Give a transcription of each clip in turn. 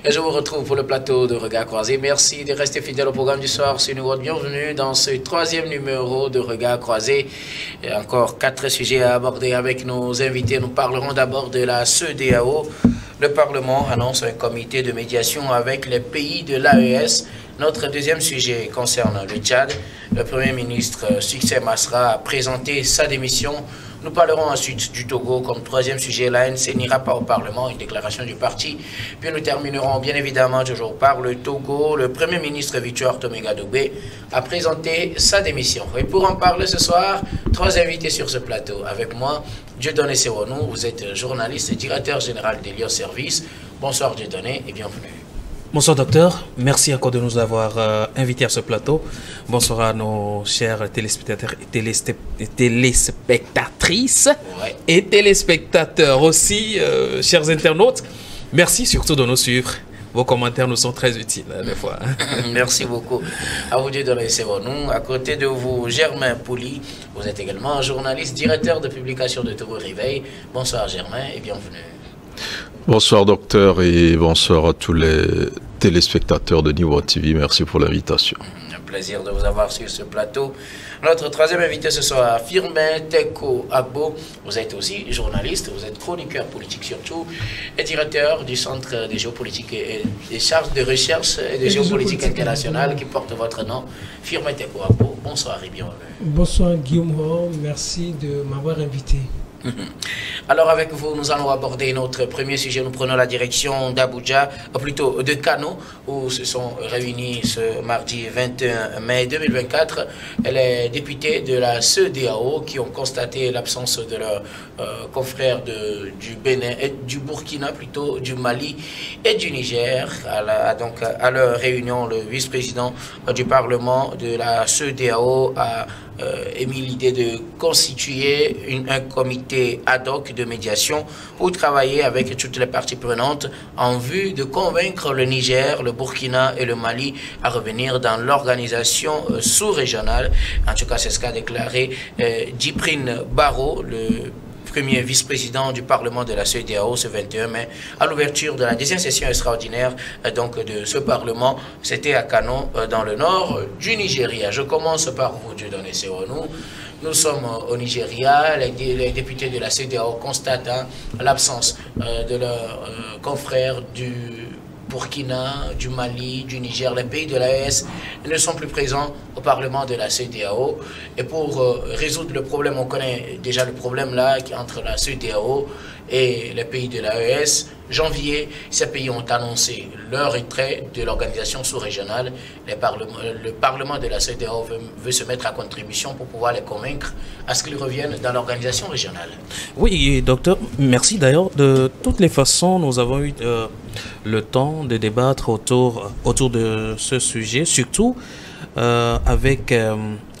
Et je vous retrouve pour le plateau de Regard Croisé. Merci de rester fidèle au programme du soir. C'est une bienvenue dans ce 3e numéro de Regard Croisé. Et encore 4 sujets à aborder avec nos invités. Nous parlerons d'abord de la CEDEAO. Le Parlement annonce un comité de médiation avec les pays de l'AES. Notre deuxième sujet concerne le Tchad. Le Premier ministre Succès Masra a présenté sa démission. Nous parlerons ensuite du Togo comme troisième sujet. L'ANC n'ira pas au Parlement, une déclaration du parti. Puis nous terminerons bien évidemment toujours par le Togo. Le Premier ministre Victor Toméga Dogbé a présenté sa démission. Et pour en parler ce soir, 3 invités sur ce plateau. Avec moi, Dieudonné Sewonou, vous êtes journaliste et directeur général d'Elios Service. Bonsoir Dieudonné et bienvenue. Bonsoir docteur, merci encore de nous avoir invités à ce plateau. Bonsoir à nos chers téléspectateurs et téléspectatrices et téléspectateurs aussi, chers internautes. Merci surtout de nous suivre. Vos commentaires nous sont très utiles des fois. Merci beaucoup. À vous de laisser nous. À côté de vous, Germain Pouli. Vous êtes également journaliste, directeur de publication de Togo Réveil. Bonsoir Germain et bienvenue. Bonsoir docteur et bonsoir à tous les téléspectateurs de Niveau TV. Merci pour l'invitation. Un plaisir de vous avoir sur ce plateau. Notre troisième invité ce soir, Firmin Teko Abo. Vous êtes aussi journaliste, vous êtes chroniqueur politique surtout, et directeur du Centre des géopolitiques et des charges de recherche et de géopolitique internationale qui porte votre nom. Firmin Teko Abo, bonsoir et bienvenue. Bonsoir Guillaume Ho, merci de m'avoir invité. Alors avec vous, nous allons aborder notre premier sujet. Nous prenons la direction d'Abuja, ou plutôt de Kano, où se sont réunis ce mardi 21 mai 2024 les députés de la CEDEAO qui ont constaté l'absence de leurs confrères du Bénin et du Burkina, plutôt du Mali et du Niger. Donc à leur réunion, le vice-président du Parlement de la CEDEAO a émis l'idée de constituer un comité ad hoc de médiation pour travailler avec toutes les parties prenantes en vue de convaincre le Niger, le Burkina et le Mali à revenir dans l'organisation sous-régionale. En tout cas, c'est ce qu'a déclaré Djibril Baro, le premier vice-président du Parlement de la CEDEAO ce 21 mai, à l'ouverture de la 10e session extraordinaire donc, de ce Parlement. C'était à Kano, dans le nord du Nigeria. Je commence par vous, Dieudonné Sewonou. Nous sommes au Nigeria, les députés de la CEDEAO constatent l'absence de leurs confrères du Burkina, du Mali, du Niger. Les pays de l'AES ne sont plus présents au Parlement de la CEDEAO. Et pour résoudre le problème, on connaît déjà le problème là entre la CEDEAO et les pays de l'AES. Janvier, ces pays ont annoncé leur retrait de l'organisation sous-régionale. Le Parlement de la CEDEAO veut se mettre à contribution pour pouvoir les convaincre à ce qu'ils reviennent dans l'organisation régionale. Oui, docteur, merci d'ailleurs. De toutes les façons, nous avons eu le temps de débattre autour de ce sujet, surtout avec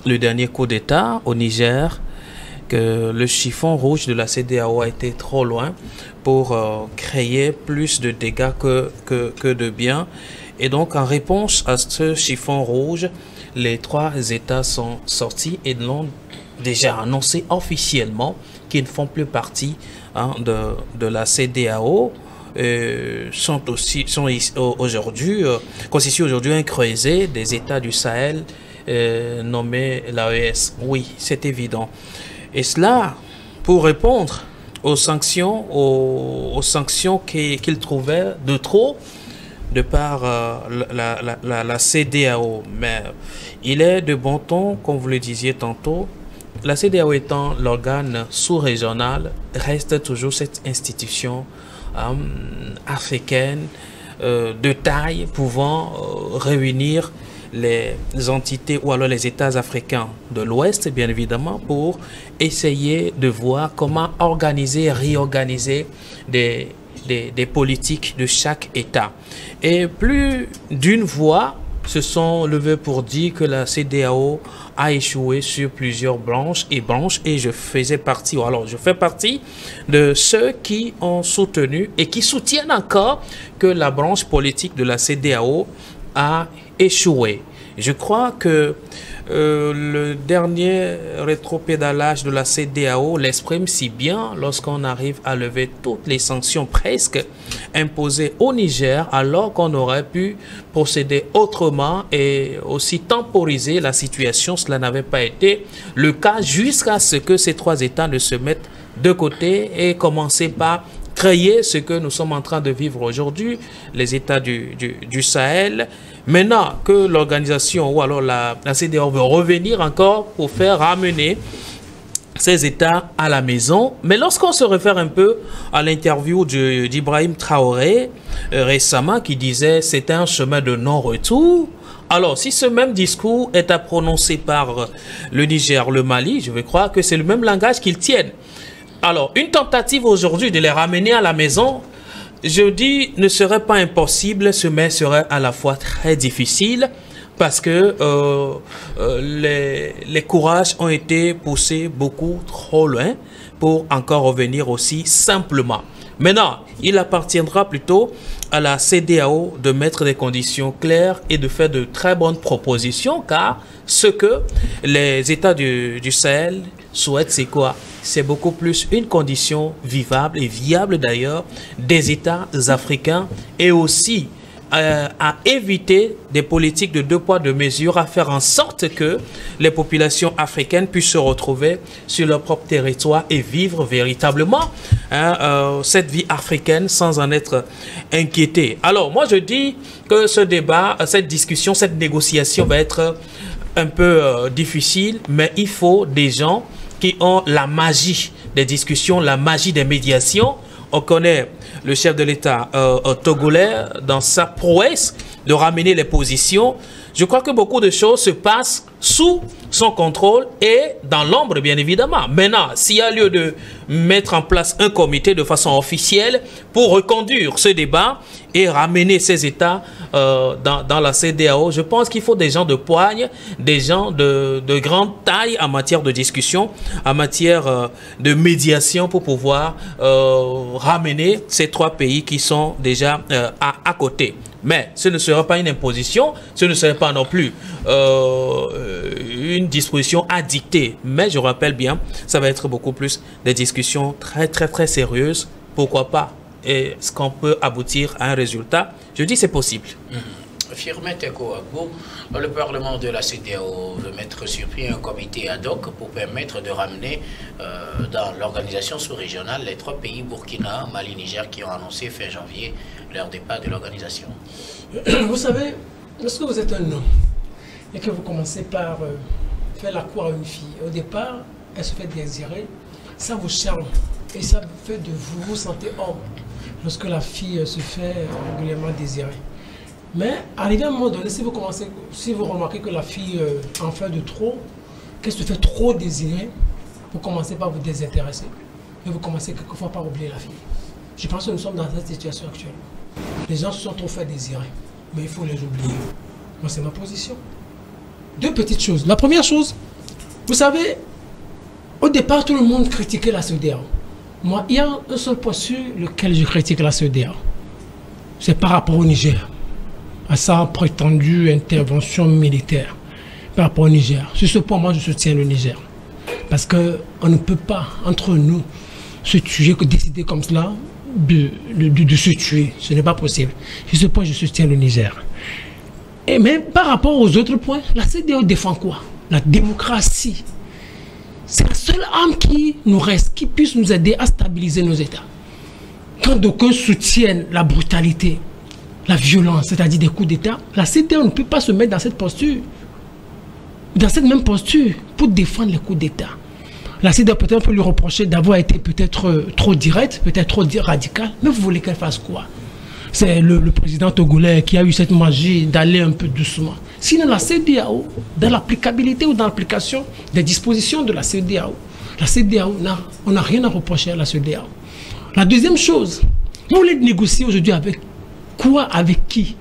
le dernier coup d'État au Niger, que le chiffon rouge de la CEDEAO a été trop loin pour créer plus de dégâts que de bien. Et donc, en réponse à ce chiffon rouge, les 3 États sont sortis et l'ont déjà annoncé officiellement qu'ils ne font plus partie de la CEDEAO. Constituent aujourd'hui un creuset des États du Sahel nommé l'AES. Oui, c'est évident. Et cela pour répondre aux sanctions qu'ils trouvaient de trop de par la CEDEAO. Mais il est de bon ton, comme vous le disiez tantôt, la CEDEAO étant l'organe sous-régional, reste toujours cette institution africaine de taille pouvant réunir les entités ou alors les États africains de l'Ouest, bien évidemment, pour essayer de voir comment organiser, réorganiser des politiques de chaque État. Et plus d'une voix se sont levées pour dire que la CEDEAO a échoué sur plusieurs branches, et je fais partie de ceux qui ont soutenu et qui soutiennent encore que la branche politique de la CEDEAO a échoué. Je crois que le dernier rétropédalage de la CEDEAO l'exprime si bien lorsqu'on arrive à lever toutes les sanctions presque imposées au Niger, alors qu'on aurait pu procéder autrement et aussi temporiser la situation. Cela n'avait pas été le cas jusqu'à ce que ces trois États ne se mettent de côté et commencer par créer ce que nous sommes en train de vivre aujourd'hui, les États du Sahel. Maintenant que l'organisation ou alors la CEDEAO veut revenir encore pour faire ramener ces États à la maison. Mais lorsqu'on se réfère un peu à l'interview d'Ibrahim Traoré récemment qui disait c'est un chemin de non-retour. Alors, si ce même discours est à prononcer par le Niger, le Mali, je vais croire que c'est le même langage qu'ils tiennent. Alors, une tentative aujourd'hui de les ramener à la maison, je dis, ne serait pas impossible, mais serait à la fois très difficile parce que les courages ont été poussés beaucoup trop loin pour encore revenir aussi simplement. Maintenant, il appartiendra plutôt à la CEDEAO de mettre des conditions claires et de faire de très bonnes propositions, car ce que les États du Sahel souhaitent, c'est quoi? C'est beaucoup plus une condition vivable et viable d'ailleurs des États africains et aussi à éviter des politiques de deux poids, deux mesures, à faire en sorte que les populations africaines puissent se retrouver sur leur propre territoire et vivre véritablement cette vie africaine sans en être inquiété. Alors moi je dis que ce débat, cette discussion, cette négociation va être un peu difficile, mais il faut des gens qui ont la magie des discussions, la magie des médiations. On connaît le chef de l'État togolais dans sa prouesse de ramener les positions. Je crois que beaucoup de choses se passent sous son contrôle et dans l'ombre, bien évidemment. Maintenant, s'il y a lieu de mettre en place un comité de façon officielle pour reconduire ce débat et ramener ces États dans la CEDEAO, je pense qu'il faut des gens de poigne, des gens de grande taille en matière de discussion, en matière de médiation pour pouvoir ramener ces trois pays qui sont déjà à côté. Mais ce ne sera pas une imposition, ce ne serait pas non plus une disposition à dicter. Mais je rappelle bien, ça va être beaucoup plus des discussions très sérieuses. Pourquoi pas? Est-ce qu'on peut aboutir à un résultat? Je dis c'est possible. Firmin Teko Agbo, le Parlement de la CEDEAO veut mettre sur pied un comité ad hoc pour permettre de ramener dans l'organisation sous-régionale les trois pays Burkina, Mali, Niger qui ont annoncé fin janvier leur départ de l'organisation. Vous savez, lorsque vous êtes un homme et que vous commencez par faire la cour à une fille, au départ, elle se fait désirer, ça vous charme et ça fait de vous, vous sentez homme lorsque la fille se fait régulièrement désirer. Mais arrivé à un moment donné, si vous remarquez que la fille en fait de trop, qu'elle se fait trop désirer, vous commencez par vous désintéresser. Et vous commencez quelquefois par oublier la fille. Je pense que nous sommes dans cette situation actuelle. Les gens se sont trop fait désirer, mais il faut les oublier. Moi, c'est ma position. Deux petites choses. La première chose, vous savez, au départ, tout le monde critiquait la CEDEAO. Moi, il y a un seul point sur lequel je critique la CEDEAO. C'est par rapport au Niger, à sa prétendue intervention militaire par rapport au Niger. Sur ce point, moi, je soutiens le Niger. Parce qu'on ne peut pas, entre nous, se tuer, que décider comme cela, de se tuer. Ce n'est pas possible. Sur ce point, je soutiens le Niger. Et même par rapport aux autres points, la CEDEAO défend quoi? La démocratie. C'est la seule arme qui nous reste, qui puisse nous aider à stabiliser nos États. Quand d'aucuns soutiennent la brutalité, la violence, c'est-à-dire des coups d'État, la CEDEAO ne peut pas se mettre dans cette posture, dans cette même posture, pour défendre les coups d'État. La CEDEAO peut-être peut lui reprocher d'avoir été peut-être trop direct, peut-être trop radical, mais vous voulez qu'elle fasse quoi? C'est le président togolais qui a eu cette magie d'aller un peu doucement. Sinon, la CEDEAO, dans l'applicabilité ou dans l'application des dispositions de la CEDEAO, on n'a rien à reprocher à la CEDEAO. La deuxième chose, vous voulez négocier aujourd'hui avec quoi? Avec qui?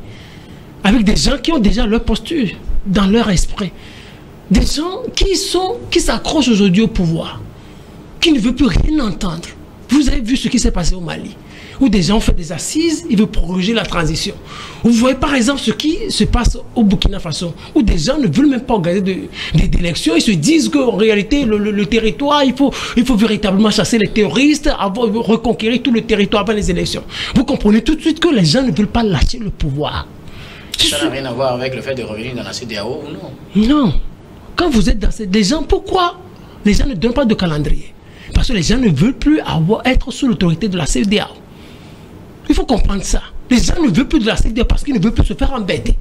Avec des gens qui ont déjà leur posture, dans leur esprit. Des gens qui s'accrochent aujourd'hui au pouvoir, qui ne veulent plus rien entendre. Vous avez vu ce qui s'est passé au Mali. où des gens font des assises, ils veulent proroger la transition. Vous voyez par exemple ce qui se passe au Burkina Faso, où des gens ne veulent même pas organiser d'élections, ils se disent qu'en réalité, le territoire, il faut véritablement chasser les terroristes, reconquérir tout le territoire avant les élections. Vous comprenez tout de suite que les gens ne veulent pas lâcher le pouvoir. Ça n'a rien à voir avec le fait de revenir dans la CEDEAO ou non? Non. Quand vous êtes dans les gens, pourquoi les gens ne donnent pas de calendrier? Parce que les gens ne veulent plus être sous l'autorité de la CEDEAO. Il faut comprendre ça. Les gens ne veulent plus de la CEDEAO parce qu'ils ne veulent plus se faire embêter.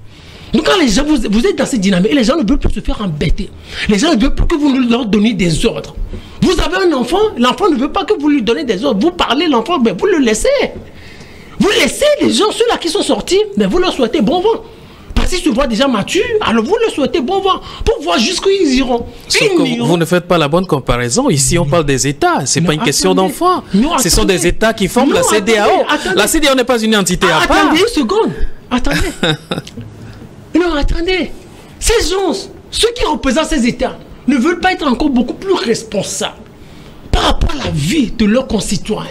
Donc quand les gens, vous êtes dans cette dynamique et les gens ne veulent plus se faire embêter. Les gens ne veulent plus que vous leur donniez des ordres. Vous avez un enfant, l'enfant ne veut pas que vous lui donnez des ordres. Vous parlez l'enfant, mais vous le laissez. Vous laissez les gens, ceux-là qui sont sortis, mais vous leur souhaitez bon vent. Parce qu'ils se voient déjà matures, alors vous leur souhaitez bon vent pour voir jusqu'où ils iront. Vous ne faites pas la bonne comparaison. Ici, on parle des États. Ce n'est pas une question d'enfants. Ce sont des États qui forment la CEDEAO. La CEDEAO n'est pas une entité à part. Attendez une seconde. Attendez. Non, attendez. Ces gens, ceux qui représentent ces États, ne veulent pas être encore beaucoup plus responsables par rapport à la vie de leurs concitoyens.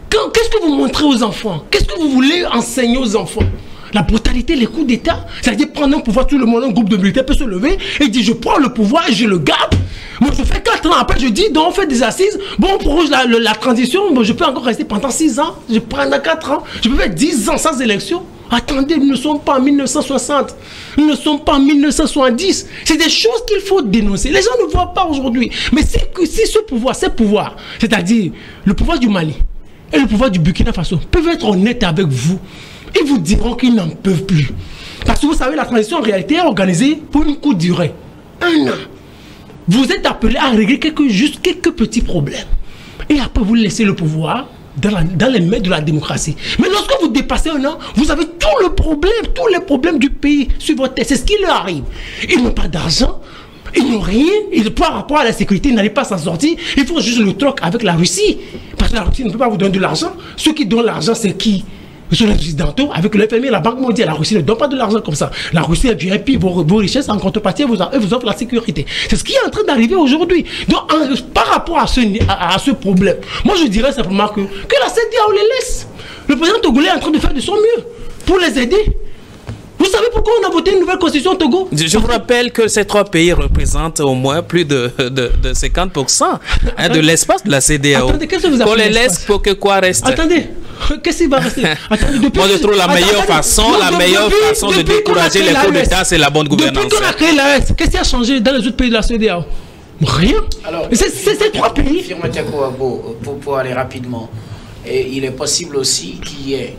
Qu'est-ce que vous montrez aux enfants? Qu'est-ce que vous voulez enseigner aux enfants? La brutalité, les coups d'État, c'est-à-dire prendre un pouvoir, tout le monde, un groupe de militaires peut se lever et dire je prends le pouvoir et je le garde. Moi je fais 4 ans après, je dis donc on fait des assises, bon on proroge la transition, bon, je peux encore rester pendant 6 ans, je prends 4 ans, je peux faire 10 ans sans élection. Attendez, nous ne sommes pas en 1960, nous ne sommes pas en 1970. C'est des choses qu'il faut dénoncer. Les gens ne voient pas aujourd'hui. Mais si ce pouvoir, ces pouvoirs, c'est-à-dire le pouvoir du Mali et le pouvoir du Burkina Faso, peuvent être honnêtes avec vous, ils vous diront qu'ils n'en peuvent plus. Parce que vous savez, la transition en réalité est organisée pour une courte durée. 1 an. Vous êtes appelé à régler juste quelques petits problèmes. Et après, vous laissez le pouvoir dans les mains de la démocratie. Mais lorsque vous dépassez 1 an, vous avez tous les problèmes du pays sur votre tête. C'est ce qui leur arrive. Ils n'ont pas d'argent, ils n'ont rien. Par rapport à la sécurité, ils n'arrivent pas à s'en sortir. Il faut juste le troc avec la Russie. Parce que la Russie ne peut pas vous donner de l'argent. Ceux qui donnent l'argent, c'est qui? Ce sont les occidentaux, avec le FMI, la Banque mondiale. La Russie ne donne pas de l'argent comme ça. La Russie est bien, et puis vos richesses en contrepartie, vous offre la sécurité. C'est ce qui est en train d'arriver aujourd'hui. Donc, par rapport à ce problème, moi je dirais simplement que la CEDEAO les laisse. Le président togolais est en train de faire de son mieux pour les aider. Vous savez pourquoi on a voté une nouvelle constitution au Togo? Je vous rappelle que ces 3 pays représentent au moins plus de 50% de l'espace de la CEDEAO. Attendez, qu'est-ce que vous avez? On les laisse pour que quoi reste? Attendez, qu'est-ce qui va rester? Attendez, moi je trouve la meilleure façon de décourager les coups d'État, c'est la bonne gouvernance. Depuis qu'on a créé l'AES, qu'est-ce qui a changé dans les autres pays de la CEDEAO? Rien. Alors, c'est ces 3 pays. Pour aller rapidement, et il est possible aussi qu'il y ait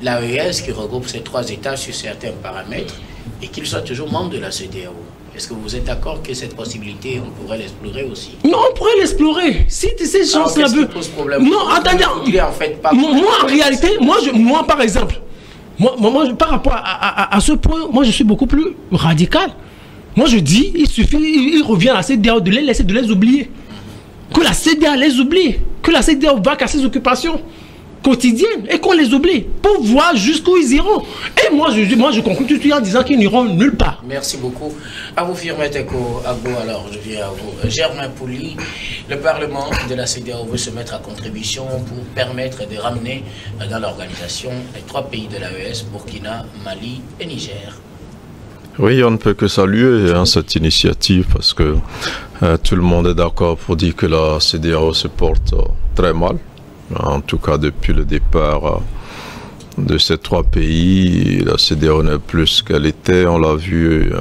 l'AES qui regroupe ces 3 États sur certains paramètres et qu'ils soient toujours membres de la CEDEAO. Est-ce que vous êtes d'accord que cette possibilité, on pourrait l'explorer aussi? Non, on pourrait l'explorer. Si ces gens-là veulent... Non, attendez. Il est en fait pas... Moi, en réalité, moi par exemple, moi, par rapport à ce point, moi, je suis beaucoup plus radical. Moi, je dis, il suffit, il revient à la CEDEAO de les laisser, de les oublier. Que la CEDEAO les oublie. Que la CEDEAO va à ses occupations quotidiennes et qu'on les oublie pour voir jusqu'où ils iront. Et moi je conclue tout de suite en disant qu'ils n'iront nulle part. Merci beaucoup. À vous, Firmeteko Agbo, alors je viens à vous. Germain Pouli, le Parlement de la CEDEAO veut se mettre à contribution pour permettre de ramener dans l'organisation les 3 pays de l'AES, Burkina, Mali et Niger. Oui, on ne peut que saluer cette initiative parce que tout le monde est d'accord pour dire que la CEDEAO se porte très mal. En tout cas, depuis le départ de ces 3 pays, la CEDEAO n'est plus ce qu'elle était. On l'a vu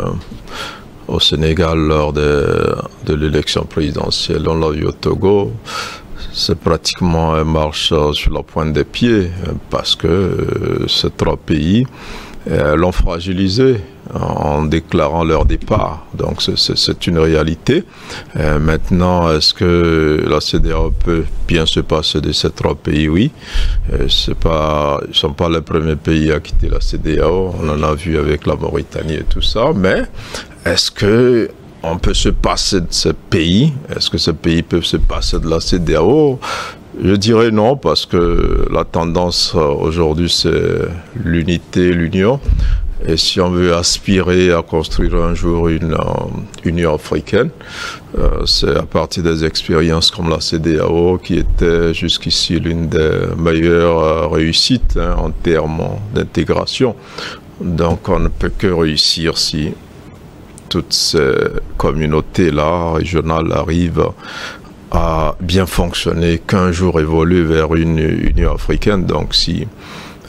au Sénégal lors de l'élection présidentielle. On l'a vu au Togo. C'est pratiquement une marche sur la pointe des pieds parce que ces 3 pays l'ont fragilisé en déclarant leur départ. Donc c'est une réalité. Maintenant, est-ce que la CEDEAO peut bien se passer de ces 3 pays? Oui. Ils ne sont pas les premiers pays à quitter la CEDEAO. On en a vu avec la Mauritanie et tout ça. Mais est-ce que on peut se passer de ces pays? Est-ce que ces pays peuvent se passer de la CEDEAO? Je dirais non, parce que la tendance aujourd'hui, c'est l'unité, l'union. Et si on veut aspirer à construire un jour une Union africaine, c'est à partir des expériences comme la CEDEAO qui était jusqu'ici l'une des meilleures réussites en termes d'intégration. Donc on ne peut que réussir si toutes ces communautés-là, régionales, arrivent à bien fonctionner, qu'un jour évoluer vers une Union africaine. Donc si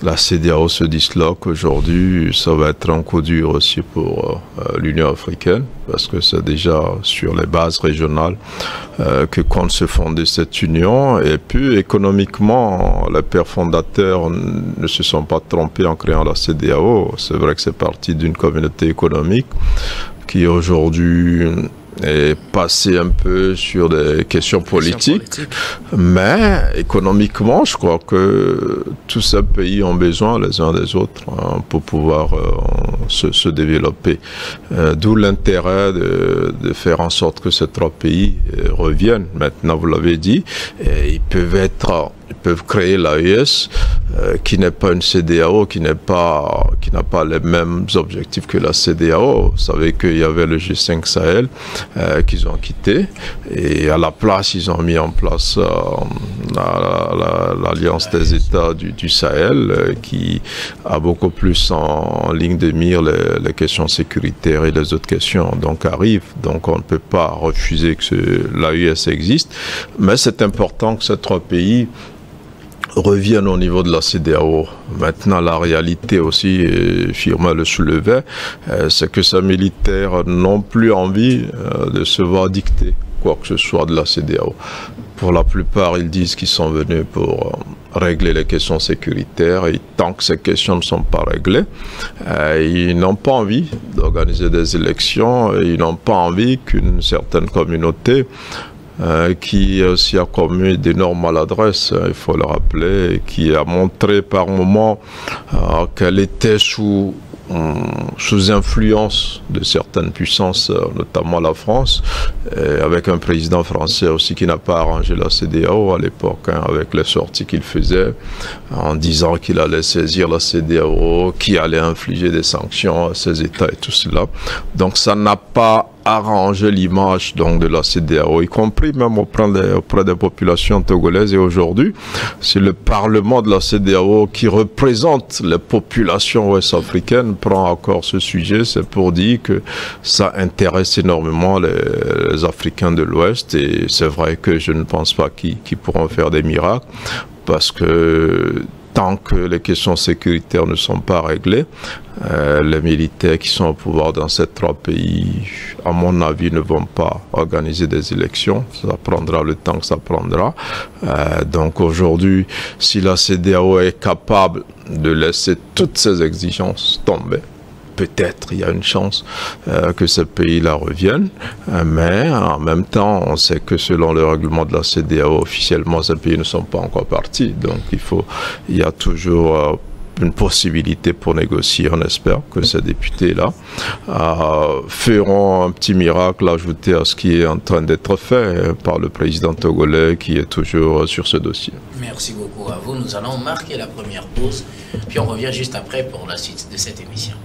la CEDEAO se disloque aujourd'hui, ça va être un coup dur aussi pour l'Union africaine, parce que c'est déjà sur les bases régionales que compte se fonder cette union. Et puis économiquement, les pères fondateurs ne se sont pas trompés en créant la CEDEAO. C'est vrai que c'est parti d'une communauté économique qui aujourd'hui est passé un peu sur des questions politiques, mais économiquement, je crois que tous ces pays ont besoin les uns des autres pour pouvoir se développer. D'où l'intérêt de faire en sorte que ces trois pays reviennent. Maintenant, vous l'avez dit, ils peuvent créer l'AES, qui n'est pas une CEDEAO, qui n'a pas les mêmes objectifs que la CEDEAO. Vous savez qu'il y avait le G5 Sahel qu'ils ont quitté, et à la place, ils ont mis en place l'Alliance des États du Sahel, qui a beaucoup plus en ligne de mire les questions sécuritaires et les autres questions arrivent. Donc on ne peut pas refuser que l'AES existe, mais c'est important que ces trois pays reviennent au niveau de la CEDEAO. Maintenant, la réalité aussi, et Firmin le soulevait, c'est que ces militaires n'ont plus envie de se voir dicter quoi que ce soit de la CEDEAO. Pour la plupart, ils disent qu'ils sont venus pour régler les questions sécuritaires, et tant que ces questions ne sont pas réglées, ils n'ont pas envie d'organiser des élections, et ils n'ont pas envie qu'une certaine communauté qui aussi a commis d'énormes maladresses, il faut le rappeler, qui a montré par moments qu'elle était sous influence de certaines puissances, notamment la France, et avec un président français aussi qui n'a pas arrangé la CEDEAO à l'époque, avec les sorties qu'il faisait en disant qu'il allait saisir la CEDEAO, qui allait infliger des sanctions à ces États et tout cela. Donc ça n'a pas arranger l'image de la CEDEAO, y compris même auprès des populations togolaises. Et aujourd'hui, c'est le Parlement de la CEDEAO qui représente les populations ouest-africaines prend encore ce sujet. C'est pour dire que ça intéresse énormément les Africains de l'Ouest, et c'est vrai que je ne pense pas qu'ils pourront faire des miracles, parce que tant que les questions sécuritaires ne sont pas réglées, les militaires qui sont au pouvoir dans ces trois pays, à mon avis, ne vont pas organiser des élections. Ça prendra le temps que ça prendra. Donc aujourd'hui, si la CEDEAO est capable de laisser toutes ces exigences tomber, peut-être il y a une chance que ces pays-là reviennent, mais en même temps, on sait que selon le règlement de la CEDEAO, officiellement, ces pays ne sont pas encore partis. Donc il y a toujours une possibilité pour négocier. On espère que ces députés-là feront un petit miracle ajouté à ce qui est en train d'être fait par le président togolais, qui est toujours sur ce dossier. Merci beaucoup à vous. Nous allons marquer la première pause, puis on revient juste après pour la suite de cette émission.